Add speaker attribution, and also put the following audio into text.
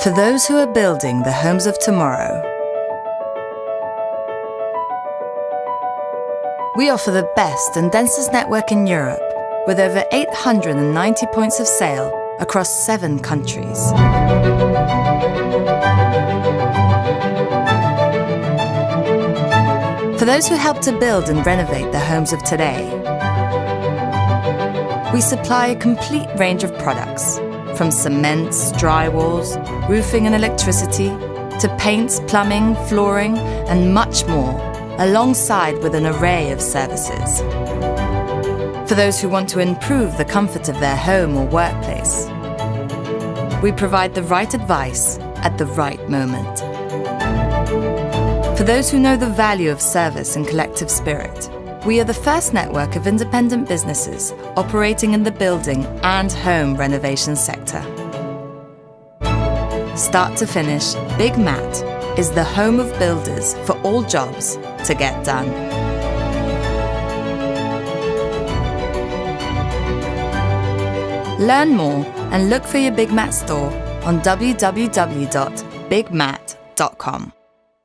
Speaker 1: For those who are building the homes of tomorrow, we offer the best and densest network in Europe, with over 890 points of sale across 7 countries. For those who help to build and renovate the homes of today, we supply a complete range of products, from cements, drywalls, roofing and electricity, to paints, plumbing, flooring, and much more, alongside with an array of services. For those who want to improve the comfort of their home or workplace, we provide the right advice at the right moment. For those who know the value of service and collective spirit, we are the first network of independent businesses operating in the building and home renovation sector. Start to finish, BigMat is the home of builders for all jobs to get done. Learn more and look for your BigMat store on www.bigmat.com.